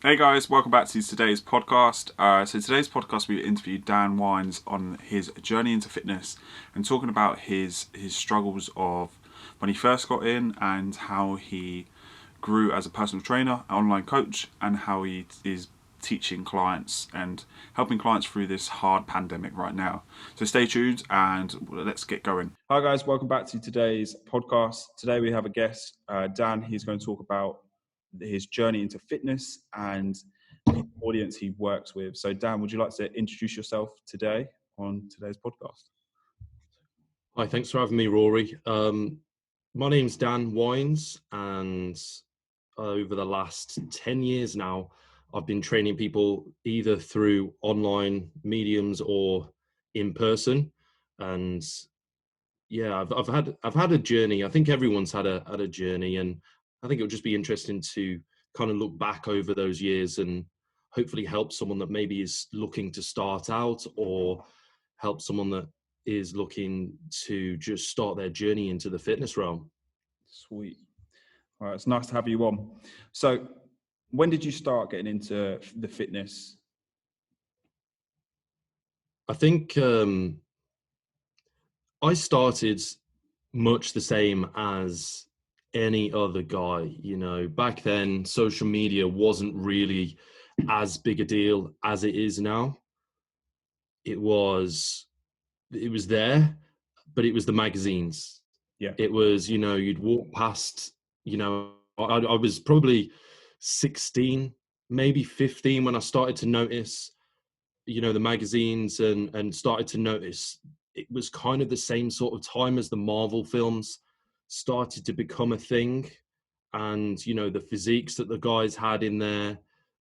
Hey guys, welcome back to today's podcast. Today's podcast we interviewed Dan Wynes on his journey into fitness and talking about his struggles of when he first got in and how he grew as a personal trainer, online coach, and how he is teaching clients and helping clients through this hard pandemic right now. So stay tuned and let's get going. Hi guys, welcome back to today's podcast. Today we have a guest, Dan. He's going to talk about his journey into fitness and the audience he works with. So Dan, would you like to introduce yourself today on today's podcast? Hi, thanks for having me, Rory. My name's Dan Wynes, and over the last 10 years now, I've been training people either through online mediums or in person. And yeah, I've had a journey. I think everyone's had a journey, and I think it would just be interesting to kind of look back over those years and hopefully help someone that maybe is looking to start out, or help someone that is looking to just start their journey into the fitness realm. Sweet. All right, it's nice to have you on. So when did you start getting into the fitness? I think I started much the same as any other guy. Back then, social media wasn't really as big a deal as it is now. It was there, but it was the magazines. Yeah. It was, you'd walk past, I was probably 16, maybe 15 when I started to notice, the magazines, and started to notice it was kind of the same sort of time as the Marvel films started to become a thing. And, the physiques that the guys had in there,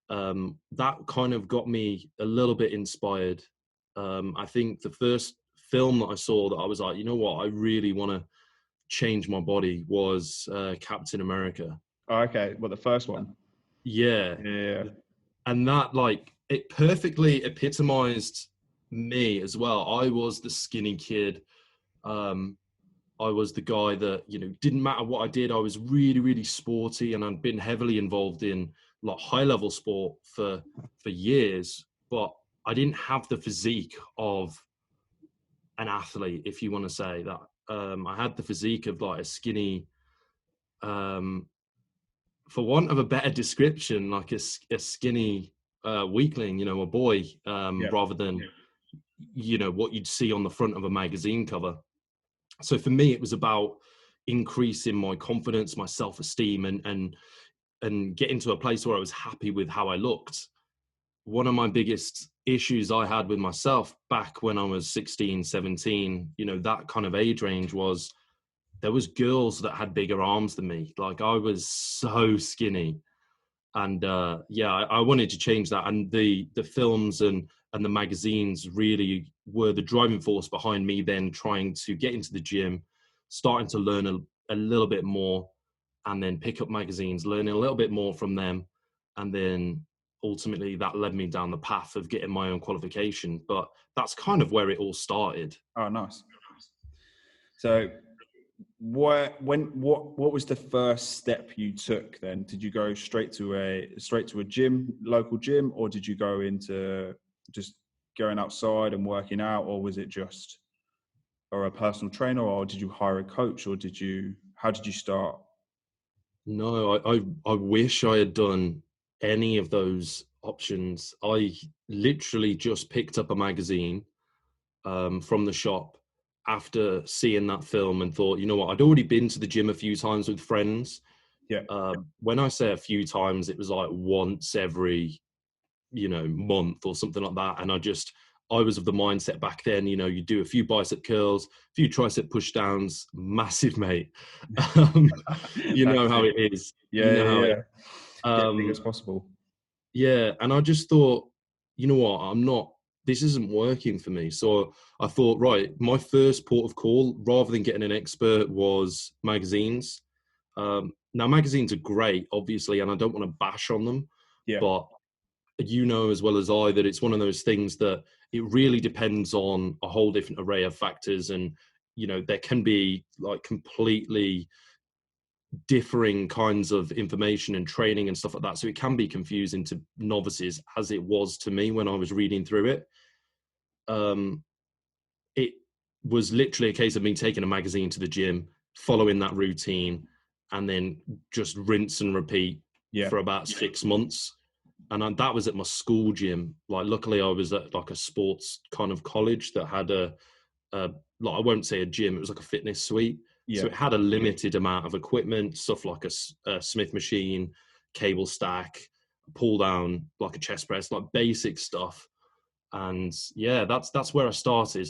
that kind of got me a little bit inspired. I think the first film that I saw that I was like, you know what, I really want to change my body was Captain America. Oh, okay. Well, the first one. Yeah. Yeah. And that, like, it perfectly epitomized me as well. I was the skinny kid. Um, I was the guy that, didn't matter what I did. I was really, really sporty, and I'd been heavily involved in like high level sport for years, but I didn't have the physique of an athlete, if you want to say that. I had the physique of like a skinny, um, for want of a better description, like a skinny weakling, a boy, Yeah. rather than, what you'd see on the front of a magazine cover. So for me, it was about increasing my confidence, my self-esteem, and getting to a place where I was happy with how I looked. One of my biggest issues I had with myself back when I was 16, 17, that kind of age range, was there was girls that had bigger arms than me. Like, I was so skinny. And yeah, I wanted to change that. And the films and the magazines really were the driving force behind me then trying to get into the gym, starting to learn a little bit more, and then pick up magazines, learning a little bit more from them. And then ultimately that led me down the path of getting my own qualification. But that's kind of where it all started. Oh, nice. So what was the first step you took then? Did you go straight to a gym, local gym, or did you go into just going outside and working out, or was it just or a personal trainer, or did you hire a coach, or how did you start? No, I wish I had done any of those options. I literally just picked up a magazine from the shop after seeing that film and thought, you know what, I'd already been to the gym a few times with friends. Yeah. When I say a few times, it was like once every, month or something like that. And I was of the mindset back then, you do a few bicep curls, a few tricep push downs, massive, mate. Um, you know That's how it. it is. You Yeah, know how yeah, it. yeah. Get as big Um, as possible. yeah, and I just thought, you know what, I'm not. This isn't working for me. So I thought, right, my first port of call, rather than getting an expert, was magazines. Now, magazines are great, obviously, and I don't want to bash on them, Yeah. but you know as well as I that it's one of those things that it really depends on a whole different array of factors. And there can be like completely differing kinds of information and training and stuff like that. So it can be confusing to novices, as it was to me when I was reading through it. It was literally a case of me taking a magazine to the gym, following that routine, and then just rinse and repeat for about 6 months. And that was at my school gym. Like, luckily I was at like a sports kind of college that had like, I won't say a gym, it was like a fitness suite. So it had a limited amount of equipment, stuff like a Smith machine, cable stack, pull down, like a chest press, like basic stuff. And yeah, that's where I started.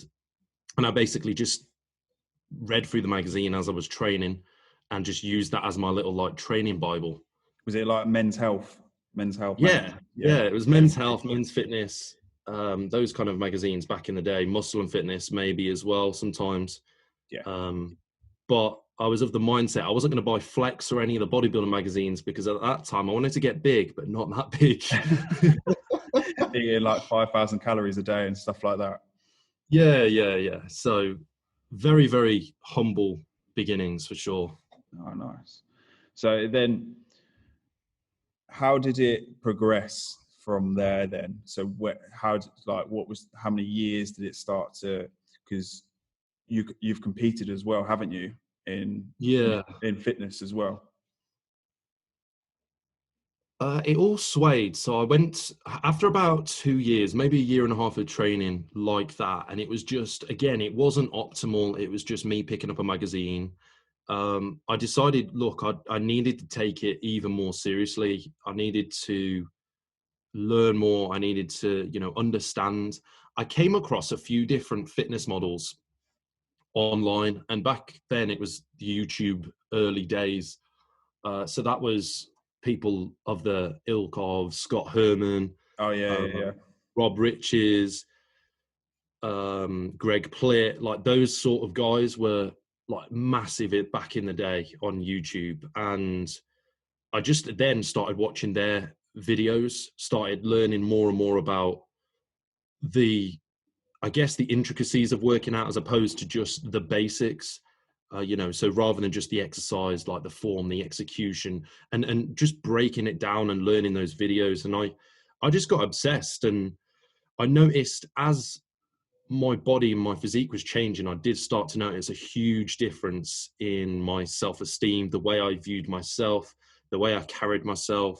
And I basically just read through the magazine as I was training and just used that as my little like training Bible. Was it like Men's Health? Yeah, it was Men's Health, Men's Fitness, those kind of magazines back in the day. Muscle and Fitness maybe as well sometimes. But I was of the mindset I wasn't going to buy Flex or any of the bodybuilding magazines, because at that time I wanted to get big, but not that big. Eating like 5,000 calories a day and stuff like that. Yeah. So very, very humble beginnings for sure. Oh, nice. So then, how did it progress from there then? So how many years did it start to, because you've competed as well, haven't you, in fitness as well? It all swayed. So I went after about 2 years, maybe a year and a half of training like that. And it was just, again, it wasn't optimal. It was just me picking up a magazine. I decided, look, I needed to take it even more seriously. I needed to learn more. I needed to, understand. I came across a few different fitness models online. And back then it was the YouTube early days. So that was people of the ilk of Scott Herman, Rob Riches, Greg Plitt, like those sort of guys were like massive back in the day on YouTube. And I just then started watching their videos, started learning more and more about the intricacies of working out as opposed to just the basics. So rather than just the exercise, like the form, the execution, and just breaking it down and learning those videos. And I just got obsessed, and I noticed as my body and my physique was changing, I did start to notice a huge difference in my self-esteem, the way I viewed myself, the way I carried myself.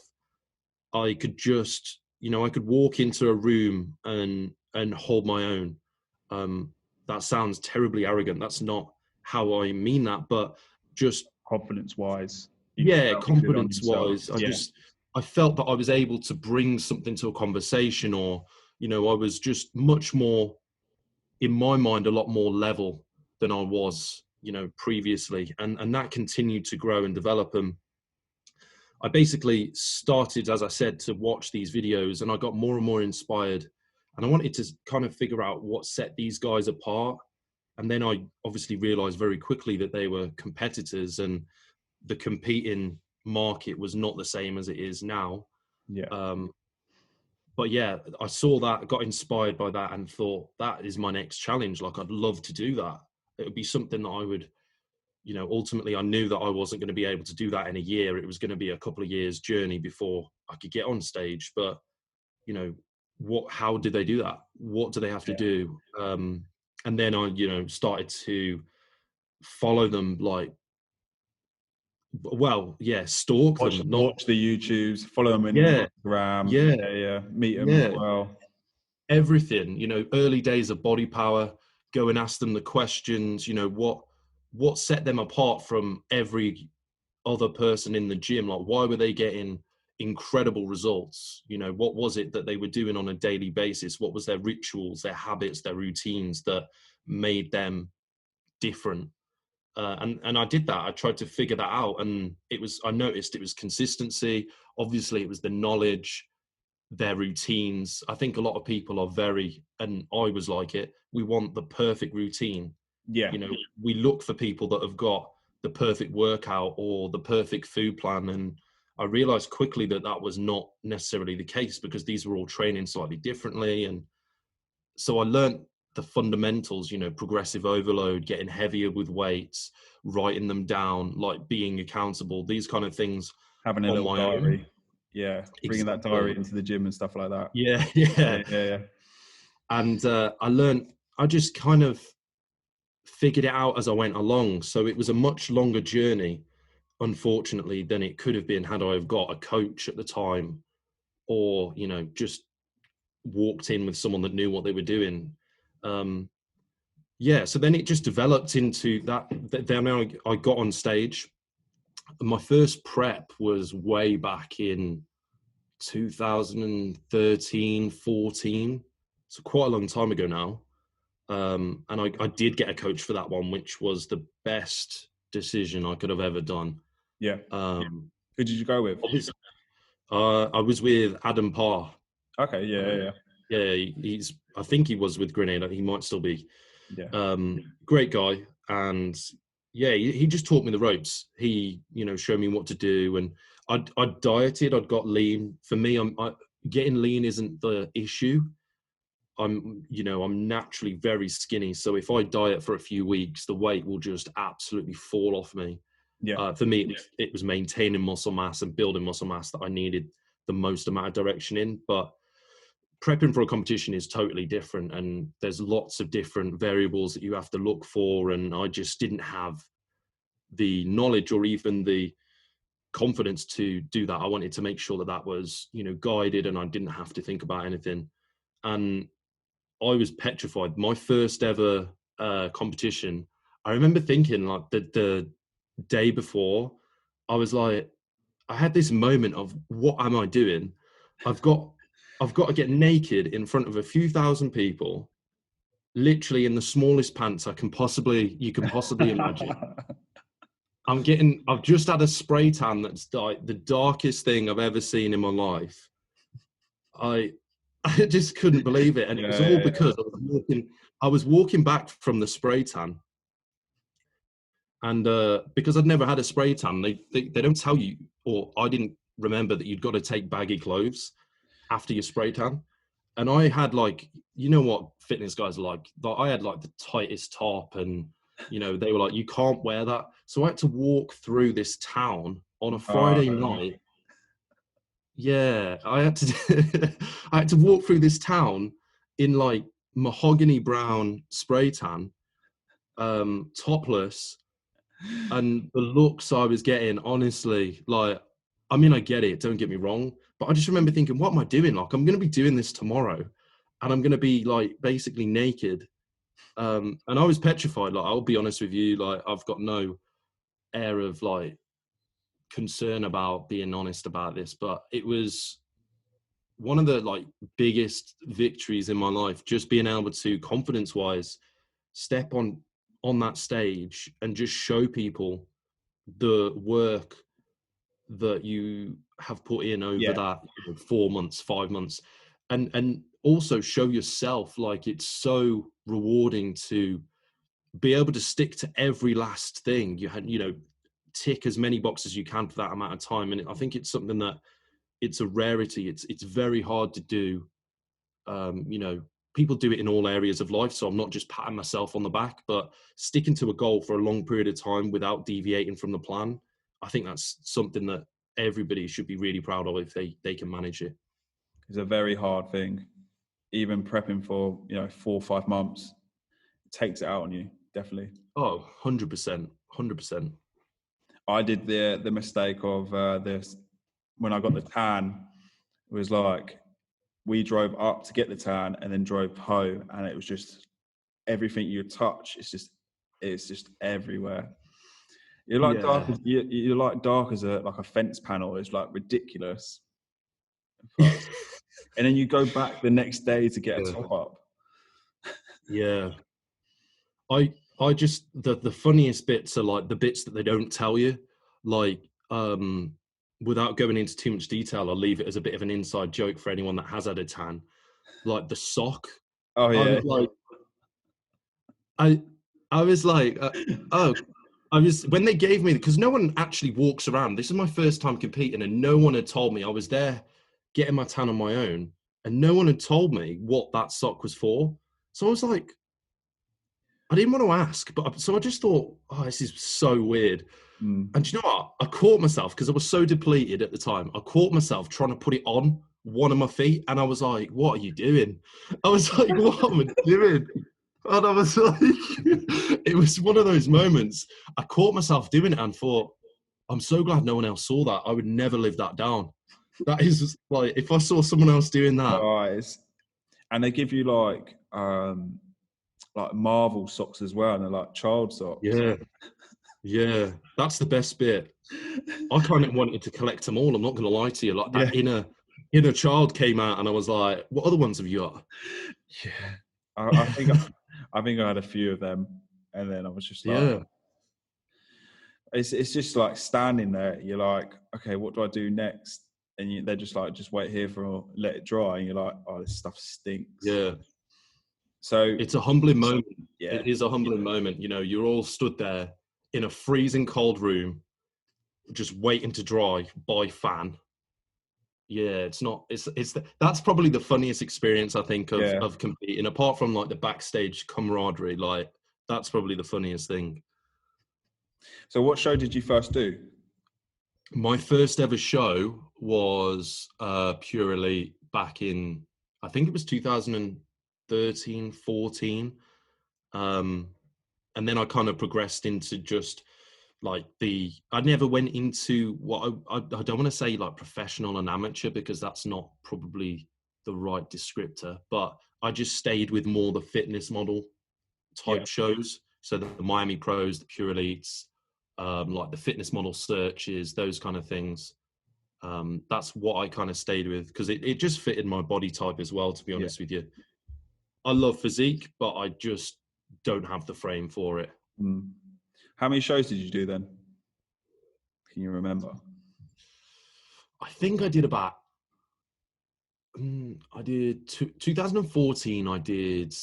I could just, I could walk into a room and hold my own. That sounds terribly arrogant. That's not how I mean that, but just confidence wise. Confidence wise. I felt that I was able to bring something to a conversation, or, I was just much more, in my mind, a lot more level than I was, previously. And that continued to grow and develop. And I basically started, as I said, to watch these videos, and I got more and more inspired, and I wanted to kind of figure out what set these guys apart. And then I obviously realized very quickly that they were competitors, and the competing market was not the same as it is now. But yeah, I saw that, got inspired by that, and thought, that is my next challenge. Like, I'd love to do that. It would be something that I would, ultimately I knew that I wasn't going to be able to do that in a year. It was going to be a couple of years journey before I could get on stage. But, how did they do that? What do they have to do? And then I, started to follow them, like, stalk them. Watch the YouTubes, follow them on Instagram. Meet them as well. Everything, early days of Body Power, go and ask them the questions, what set them apart from every other person in the gym? Like, why were they getting incredible results? What was it that they were doing on a daily basis? What was their rituals, their habits, their routines that made them different? And I did that. I tried to figure that out, and I noticed it was consistency. Obviously it was the knowledge, their routines. I think a lot of people are and I was like it, we want the perfect routine. We look for people that have got the perfect workout or the perfect food plan. And I realized quickly that that was not necessarily the case, because these were all training slightly differently. And so I learned the fundamentals, progressive overload, getting heavier with weights, writing them down, like being accountable, these kind of things. Having a On little my diary. own. Yeah. Bringing that Exactly. diary into the gym and stuff like that. Yeah. Yeah. And I just kind of figured it out as I went along. So it was a much longer journey, unfortunately, than it could have been had I have got a coach at the time, or, just walked in with someone that knew what they were doing. So then it just developed into that. Then I got on stage. My first prep was way back in 2013, 14. So quite a long time ago now. And I did get a coach for that one, which was the best decision I could have ever done. Yeah. Who did you go with? I was with Adam Parr. Okay. Yeah. Yeah, I think he was with Grenada. He might still be. Yeah. Great guy. And yeah, he just taught me the ropes. He, showed me what to do. And I dieted, I'd got lean. For me, getting lean isn't the issue. I'm naturally very skinny. So if I diet for a few weeks, the weight will just absolutely fall off me. Yeah. For me, it was maintaining muscle mass and building muscle mass that I needed the most amount of direction in. But prepping for a competition is totally different. And there's lots of different variables that you have to look for. And I just didn't have the knowledge or even the confidence to do that. I wanted to make sure that was, guided, and I didn't have to think about anything. And I was petrified. My first ever competition, I remember thinking, like, the day before, I was like, I had this moment of, what am I doing? I've got to get naked in front of a few thousand people, literally in the smallest pants you can possibly imagine. I've just had a spray tan that's like the darkest thing I've ever seen in my life. I just couldn't believe it. And it was all because I was walking back from the spray tan. And because I'd never had a spray tan, they don't tell you, or I didn't remember that you'd got to take baggy clothes after your spray tan. And I had, like, what fitness guys are like. I had like the tightest top, and they were like, you can't wear that. So I had to walk through this town on a Friday night. Yeah, I had to walk through this town in like mahogany brown spray tan, topless, and the looks I was getting, honestly, like, I mean, I get it, don't get me wrong, but I just remember thinking, what am I doing? Like, I'm going to be doing this tomorrow, and I'm going to be like basically naked. And I was petrified. Like, I'll be honest with you, like, I've got no air of like concern about being honest about this, but it was one of the like biggest victories in my life, just being able to, confidence wise, step on that stage and just show people the work that you have put in over that 4 months, 5 months, and also show yourself. Like, it's so rewarding to be able to stick to every last thing you had, tick as many boxes as you can for that amount of time. And I think it's something that, it's a rarity. It's very hard to do. People do it in all areas of life, so I'm not just patting myself on the back, but sticking to a goal for a long period of time without deviating from the plan, I think that's something that everybody should be really proud of if they can manage it. It's a very hard thing. Even prepping for 4 or 5 months, it takes it out on you, definitely. Oh, 100%. I did the mistake of this when I got the tan. It was like, we drove up to get the tan and then drove home, and it was just everything you touch. It's just everywhere. You're like dark. You're like dark as a fence panel. It's like ridiculous. But, and then you go back the next day to get a top up. Yeah. I just, the funniest bits are like the bits that they don't tell you. Like, without going into too much detail, I'll leave it as a bit of an inside joke for anyone that has had a tan. Like the sock. Oh yeah. I was like, when they gave me, because no one actually walks around. This is my first time competing, and no one had told me. I was there getting my tan on my own, and no one had told me what that sock was for. So I was like, I didn't want to ask, but so I just thought, oh, this is so weird. Mm. And do you know what? I caught myself, because I was so depleted at the time. I caught myself trying to put it on one of my feet, and I was like, what are you doing? I was like, what am I doing? And I was like, it was one of those moments. I caught myself doing it and thought, I'm so glad no one else saw that. I would never live that down. That is like, if I saw someone else doing that. And they give you like Marvel socks as well, and they're like child socks. Yeah, that's the best bit. I kind of wanted to collect them all. I'm not going to lie to you. Like that inner child came out, and I was like, "What other ones have you got?" Yeah, I think I had a few of them, and then I was just like, it's just like standing there. You're like, okay, what do I do next? And they're just like, just wait here for let it dry, and you're like, oh, this stuff stinks. Yeah. So it's a humbling moment. Yeah, it is a humbling moment. You know, you're all stood there in a freezing cold room, just waiting to dry by fan. Yeah, that's probably the funniest experience I think of competing, apart from like the backstage camaraderie. Like that's probably the funniest thing. So what show did you first do? My first ever show was Pure Elite back in, I think it was 2013, 14. And then I kind of progressed into just like I never went into what I don't want to say like professional and amateur, because that's not probably the right descriptor, but I just stayed with more the fitness model type shows. So the Miami Pros, the Pure Elites, like the fitness model searches, those kind of things. That's what I kind of stayed with, because it just fitted my body type as well, to be honest with you. I love physique, but I just don't have the frame for it. How many shows did you do then? Can you remember? I think I did about, I did 2014, I did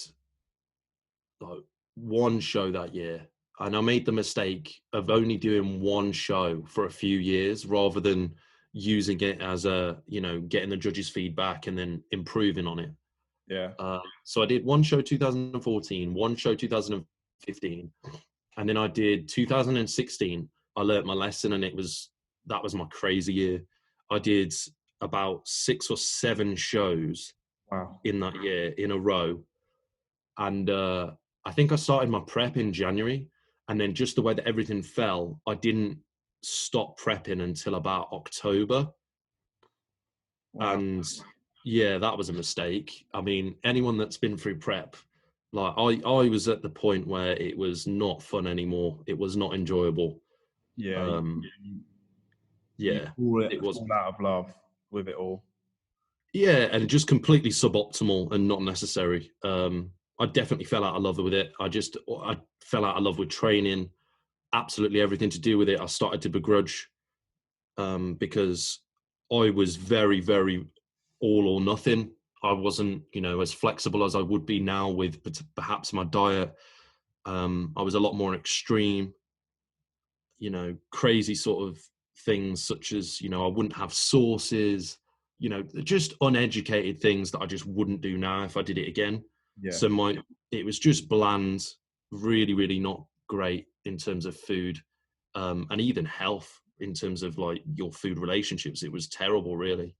like one show that year. And I made the mistake of only doing one show for a few years rather than using it as a, you know, getting the judges' feedback and then improving on it. Yeah. So I did one show 2014, one show 2015, and then I did 2016. I learnt my lesson, and that was my crazy year. I did about 6 or 7 shows in that year in a row. And I think I started my prep in January, and then just the way that everything fell, I didn't stop prepping until about October. And yeah, that was a mistake. I mean, anyone that's been through prep, like I was at the point where it was not fun anymore. It was not enjoyable. Yeah. It was fall out of love with it all. Yeah, and just completely suboptimal and not necessary. I definitely fell out of love with it. I fell out of love with training, absolutely everything to do with it. I started to begrudge because I was very, very all or nothing. I wasn't, you know, as flexible as I would be now with perhaps my diet. I was a lot more extreme, you know, crazy sort of things such as, you know, I wouldn't have sauces, you know, just uneducated things that I just wouldn't do now if I did it again. Yeah. So it was just bland, really, really not great in terms of food, and even health in terms of like your food relationships. It was terrible, really.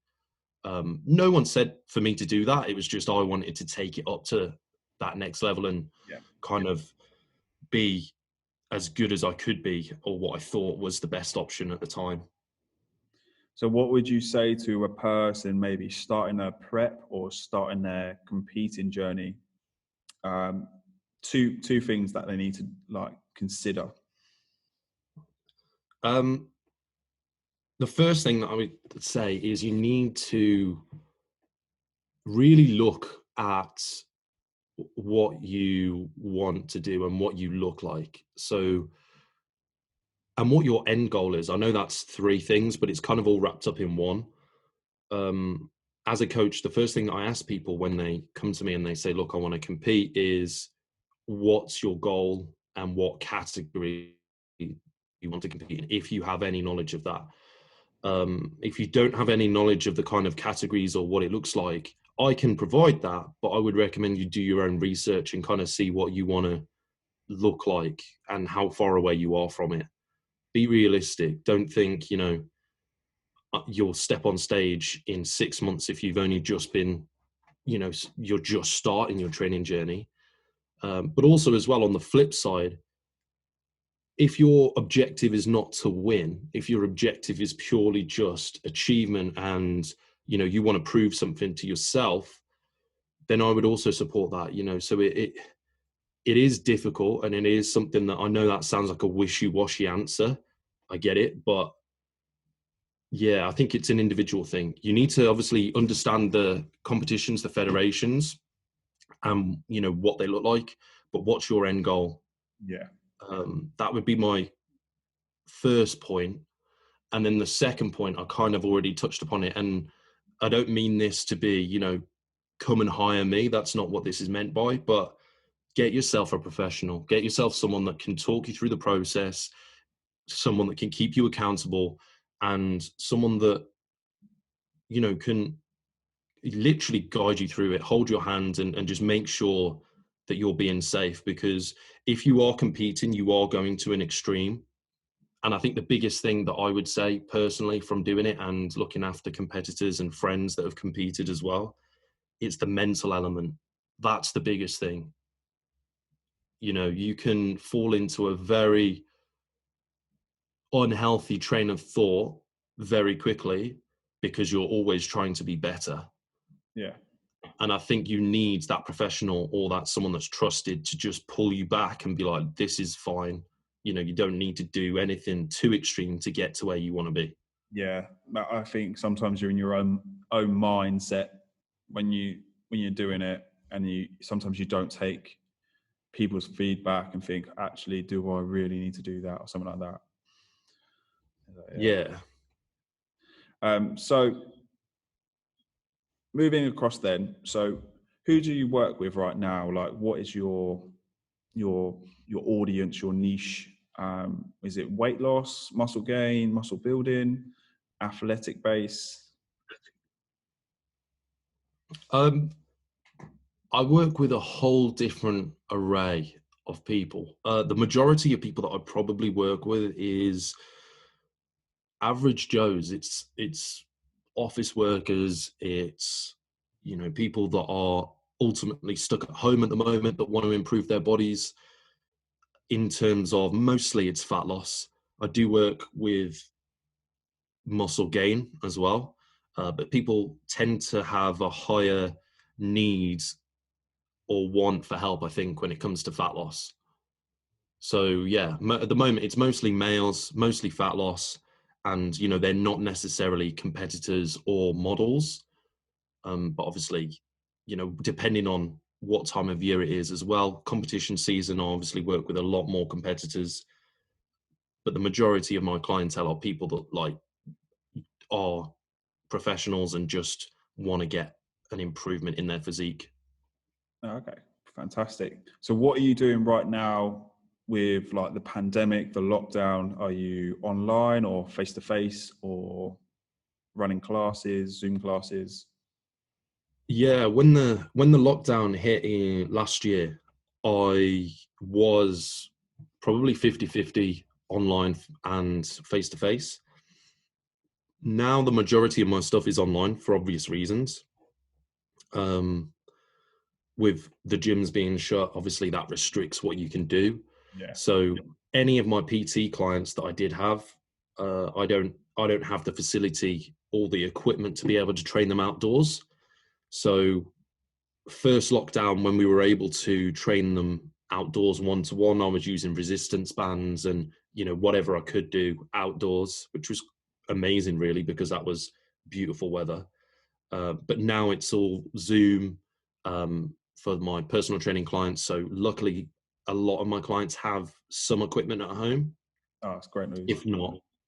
No one said for me to do that. It was just I wanted to take it up to that next level and kind of be as good as I could be, or what I thought was the best option at the time. So what would you say to a person maybe starting their prep or starting their competing journey? Two things that they need to like consider. The first thing that I would say is you need to really look at what you want to do and what you look like. So, and what your end goal is. I know that's 3 things, but it's kind of all wrapped up in one. As a coach, the first thing that I ask people when they come to me and they say, look, I want to compete, is what's your goal and what category you want to compete in, if you have any knowledge of that. If you don't have any knowledge of the kind of categories or what it looks like, I can provide that, but I would recommend you do your own research and kind of see what you want to look like and how far away you are from it. Be realistic. Don't think, you'll step on stage in 6 months if you've only just been, you're just starting your training journey. But also as well, on the flip side, if your objective is not to win, if your objective is purely just achievement and, you want to prove something to yourself, then I would also support that, so it is difficult, and it is something that I know that sounds like a wishy-washy answer. I get it, but yeah, I think it's an individual thing. You need to obviously understand the competitions, the federations, and what they look like. But what's your end goal? Yeah. That would be my first point. And then the second point, I kind of already touched upon it. And I don't mean this to be, come and hire me. That's not what this is meant by. But get yourself a professional. Get yourself someone that can talk you through the process, someone that can keep you accountable, and someone that can literally guide you through it, hold your hand, and just make sure that you're being safe. Because if you are competing, you are going to an extreme. And I think the biggest thing that I would say personally from doing it and looking after competitors and friends that have competed as well, it's the mental element. That's the biggest thing. You can fall into a very unhealthy train of thought very quickly because you're always trying to be better. Yeah. And I think you need that professional or that someone that's trusted to just pull you back and be like, this is fine. You don't need to do anything too extreme to get to where you want to be. Yeah. I think sometimes you're in your own mindset when you're doing it, and sometimes you don't take people's feedback and think, actually, do I really need to do that, or something like that. Yeah. So moving across then, so who do you work with right now? Like, what is your audience, your niche? Is it weight loss, muscle gain, muscle building, athletic base? I work with a whole different array of people. The majority of people that I probably work with is average Joes. It's office workers. It's people that are ultimately stuck at home at the moment that want to improve their bodies. In terms of mostly it's fat loss. I do work with muscle gain as well, but people tend to have a higher need or want for help, I think, when it comes to fat loss. So yeah, at the moment it's mostly males, mostly fat loss, and they're not necessarily competitors or models. But obviously, depending on what time of year it is as well, competition season, I obviously work with a lot more competitors. But the majority of my clientele are people that are professionals and just want to get an improvement in their physique. Okay, fantastic. So what are you doing right now with like the pandemic, the lockdown? Are you online or face to face, or running classes, Zoom classes? Yeah, when the lockdown hit in last year, I was probably 50-50 online and face to face. Now the majority of my stuff is online for obvious reasons. With the gyms being shut, obviously that restricts what you can do. Yeah. So any of my PT clients that I did have, I don't have the facility or the equipment to be able to train them outdoors. So first lockdown, when we were able to train them outdoors one-to-one, I was using resistance bands and whatever I could do outdoors, which was amazing really, because that was beautiful weather. But now it's all Zoom for my personal training clients. So luckily a lot of my clients have some equipment at home. Oh, that's great news.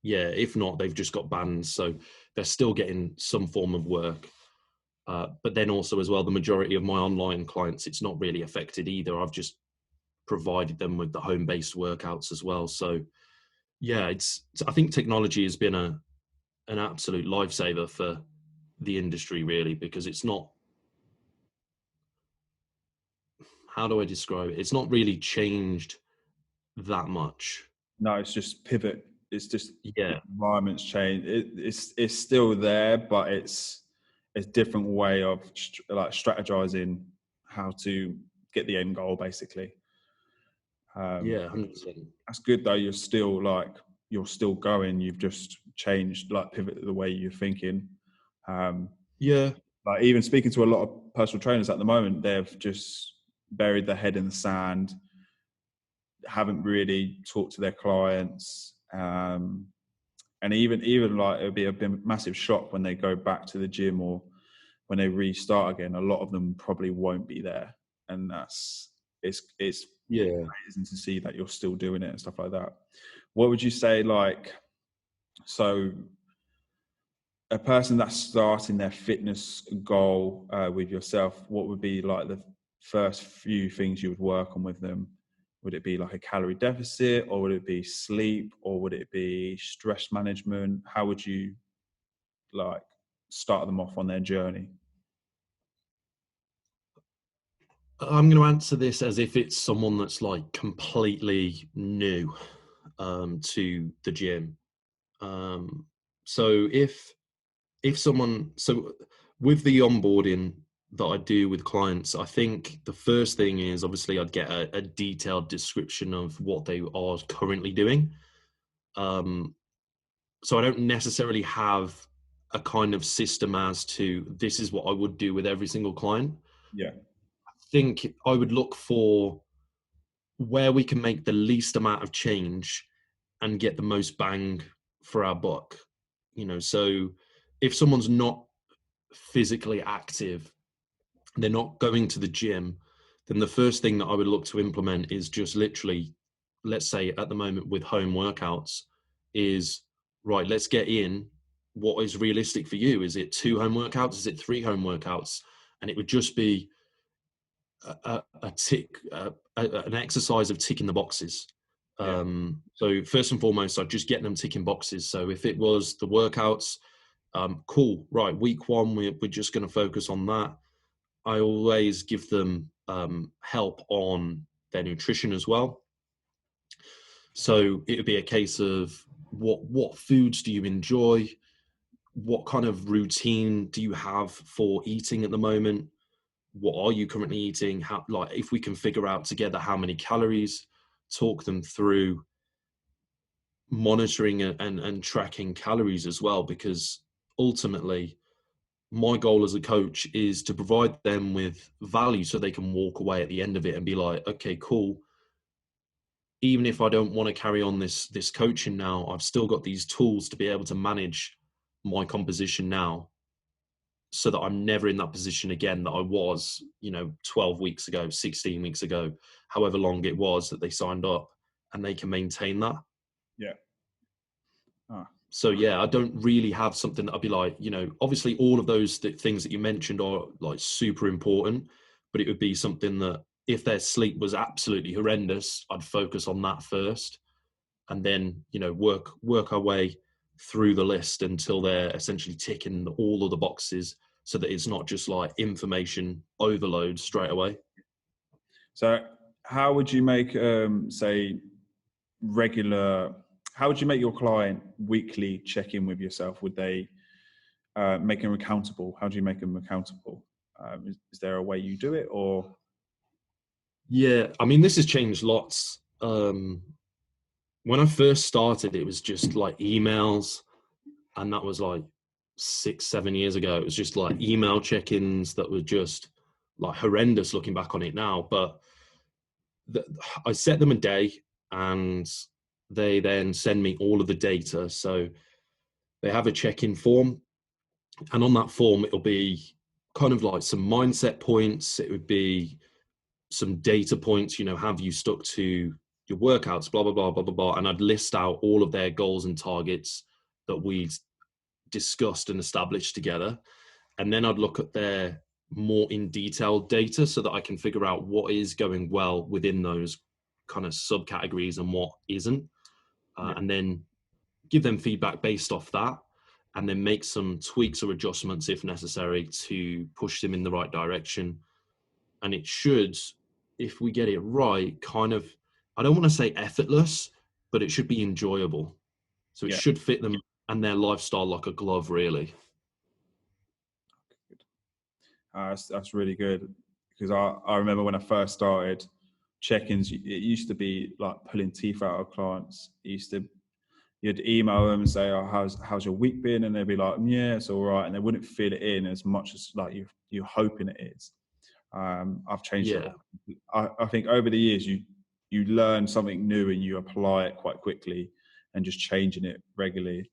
If not, they've just got bands, so they're still getting some form of work. But then also as well, the majority of my online clients, it's not really affected either. I've just provided them with the home-based workouts as well. So yeah, I think technology has been an absolute lifesaver for the industry really, because it's not, how do I describe it? It's not really changed that much. No, it's just pivot. It's just the Yeah. environment's changed. It's still there, but it's a different way of like strategizing how to get the end goal, basically. Yeah, 100%. That's good though. You're still going. You've just changed, like pivot the way you're thinking. Um, Yeah. like even speaking to a lot of personal trainers at the moment, they've just buried their head in the sand, haven't really talked to their clients. And even like it'll be a massive shock when they go back to the gym or when they restart again. A lot of them probably won't be there, and it's Yeah. amazing to see that you're still doing it and stuff like that. What would you say, like, so a person that's starting their fitness goal with yourself, what would be like the first few things you would work on with them? Would it be like a calorie deficit, or would it be sleep, or would it be stress management? How would you like start them off on their journey? I'm going to answer this as if it's someone that's like completely new to the gym. Um, so so with the onboarding that I do with clients, I think the first thing is obviously I'd get a detailed description of what they are currently doing. So I don't necessarily have a kind of system as to this is what I would do with every single client. Yeah, I think I would look for where we can make the least amount of change and get the most bang for our buck. So if someone's not physically active, they're not going to the gym, then the first thing that I would look to implement is just literally, let's say at the moment with home workouts, is right, let's get in what is realistic for you. Is it 2 home workouts? Is it 3 home workouts? And it would just be an exercise of ticking the boxes. yeah, So first and foremost, I'd just get them ticking boxes. So if it was the workouts, cool, right, week 1, we're just going to focus on that. I always give them help on their nutrition as well. So it would be a case of what foods do you enjoy? What kind of routine do you have for eating at the moment? What are you currently eating? How, like, if we can figure out together how many calories, talk them through monitoring and tracking calories as well, because ultimately my goal as a coach is to provide them with value so they can walk away at the end of it and be like, okay, cool. Even if I don't want to carry on this coaching now, I've still got these tools to be able to manage my composition now, so that I'm never in that position again that I was, 12 weeks ago, 16 weeks ago, however long it was that they signed up, and they can maintain that. yeah. Ah, So yeah, I don't really have something that I'd be like, obviously all of those things that you mentioned are like super important, but it would be something that if their sleep was absolutely horrendous, I'd focus on that first, and then, work our way through the list until they're essentially ticking all of the boxes, so that it's not just like information overload straight away. so how would you make, say, regular? How would you make your client weekly check in with yourself? Would they make them accountable? How do you make them accountable? Is there a way you do it, or? Yeah, I mean, this has changed lots. When I first started, it was just like emails, and that was like 6-7 years ago. It was just like email check-ins that were just like horrendous looking back on it now. But I set them a day, and they then send me all of the data. So they have a check-in form, and on that form, it'll be kind of like some mindset points. It would be some data points, have you stuck to your workouts, blah, blah, blah, blah, blah, blah. And I'd list out all of their goals and targets that we'd discussed and established together. And then I'd look at their more in detail data so that I can figure out what is going well within those kind of subcategories and what isn't. Yeah, And then give them feedback based off that, and then make some tweaks or adjustments if necessary to push them in the right direction. And it should, if we get it right, kind of, I don't want to say effortless, but it should be enjoyable. So it Yeah. should fit them and their lifestyle like a glove, really. That's really good, because I remember when I first started, check-ins, it used to be like pulling teeth out of clients. You'd email them and say, "Oh, how's your week been?" And they'd be like, "Yeah, it's all right," and they wouldn't fill it in as much as like you're hoping it is. I've changed it. Yeah. I think over the years you learn something new and you apply it quite quickly, and just changing it regularly.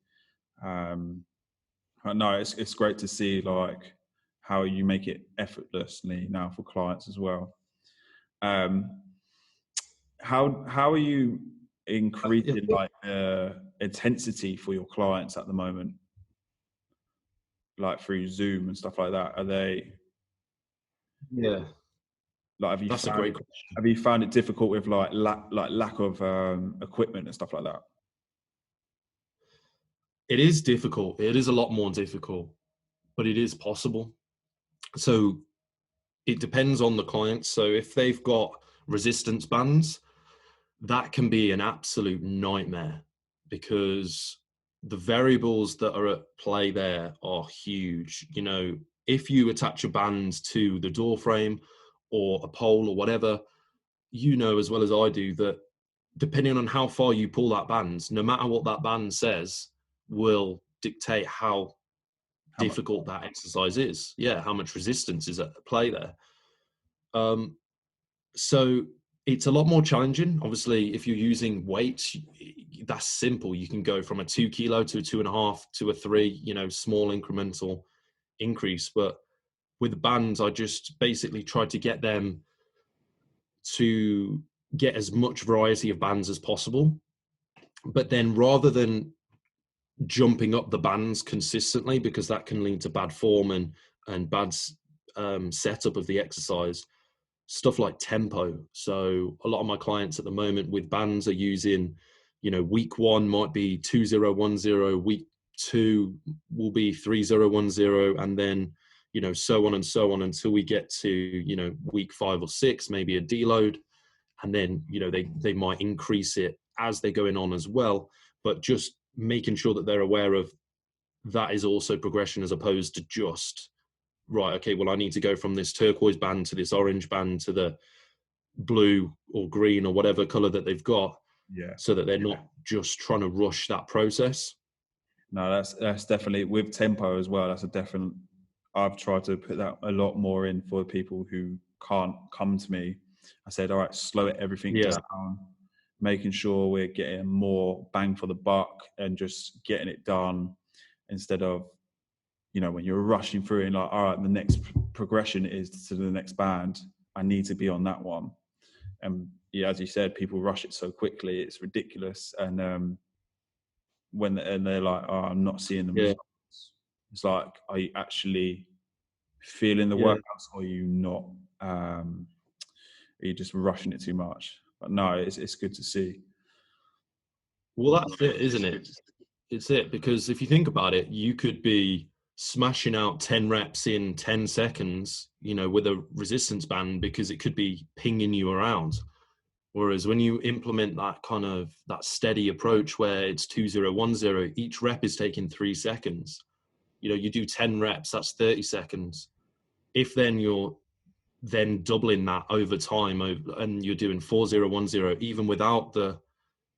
But no, it's great to see like how you make it effortlessly now for clients as well. Um, how are you Yeah. increasing like intensity for your clients at the moment, like through Zoom and stuff like that? Are they Yeah. like That's a great question. have you found it difficult with like lack of equipment and stuff like that? It is difficult. It is a lot more difficult, but it is possible. So it depends on the client. So if they've got resistance bands, that can be an absolute nightmare, because the variables that are at play there are huge. You know, if you attach a band to the door frame or a pole or whatever, you know as well as I do that depending on how far you pull that band, no matter what that band says, will dictate how How much? difficult that exercise is. Yeah, how much resistance is at play there. Um, so it's a lot more challenging. Obviously, if you're using weights, that's simple. You can go from a 2 kilo to a 2.5 to a 3, you know, small incremental increase. But with the bands, I just basically tried to get them to get as much variety of bands as possible. But then rather than jumping up the bands consistently, because that can lead to bad form and bad setup of the exercise, stuff like tempo. So a lot of my clients at the moment with bands are using, you know, week 1 might be 2010, week 2 will be 3010, and then, you know, so on and so on until we get to, you know, week 5 or 6, maybe a deload. And then, you know, they might increase it as they're going on as well, but just making sure that they're aware of that is also progression, as opposed to just, right, okay, well, I need to go from this turquoise band to this orange band to the blue or green or whatever color that they've got, Yeah. so that they're not just trying to rush that process. No, that's definitely with tempo as well. That's a definite. I've tried to put that a lot more in for people who can't come to me. I said, all right, slow everything Yeah. down, making sure we're getting more bang for the buck and just getting it done, instead of, you know, when you're rushing through and like, all right, the next progression is to the next band. I need to be on that one. And yeah, as you said, people rush it so quickly, it's ridiculous. And and they're like, "Oh, I'm not seeing the Yeah. results." It's like, are you actually feeling the Yeah. workouts, or are you not? Are you just rushing it too much? But no, it's good to see. Well, that's it, isn't it? It's it, because if you think about it, you could be smashing out 10 reps in 10 seconds, you know, with a resistance band, because it could be pinging you around. Whereas when you implement that kind of that steady approach where it's 2010, each rep is taking 3 seconds. You know, you do 10 reps, that's 30 seconds. If then you're then doubling that over time, and you're doing 4010, even without the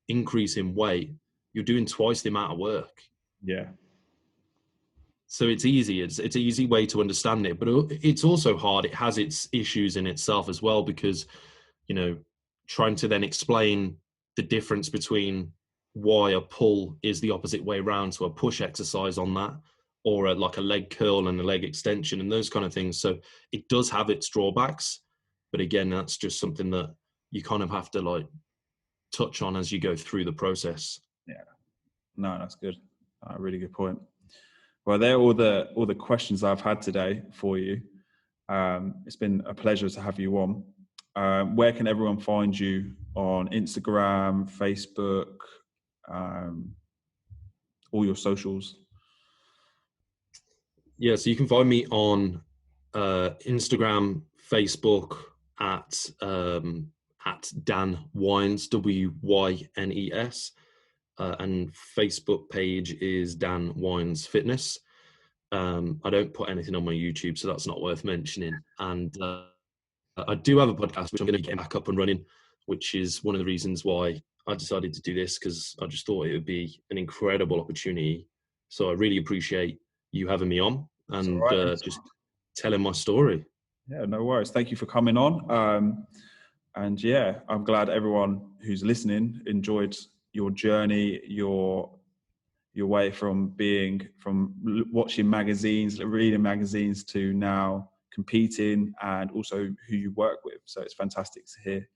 increase in weight, you're doing twice the amount of work. Yeah, So it's easy. It's an easy way to understand it, but it's also hard. It has its issues in itself as well, because, you know, trying to then explain the difference between why a pull is the opposite way around to a push exercise on that, or like a leg curl and a leg extension and those kind of things. So it does have its drawbacks, but again, that's just something that you kind of have to like touch on as you go through the process. yeah. No, that's good. Really good point. Well, they're all the questions I've had today for you. It's been a pleasure to have you on. Where can everyone find you on Instagram, Facebook, um, all your socials? Yeah, so you can find me on Instagram, Facebook at at Dan Wynes, Wynes, and Facebook page is Dan Wynes Fitness. I don't put anything on my YouTube, so that's not worth mentioning. And I do have a podcast, which I'm going to get back up and running, which is one of the reasons why I decided to do this, because I just thought it would be an incredible opportunity. So I really appreciate you having me on and just telling my story. Yeah, no worries. Thank you for coming on. And yeah, I'm glad everyone who's listening enjoyed your journey, your way from watching magazines, reading magazines, to now competing, and also who you work with. So it's fantastic to hear.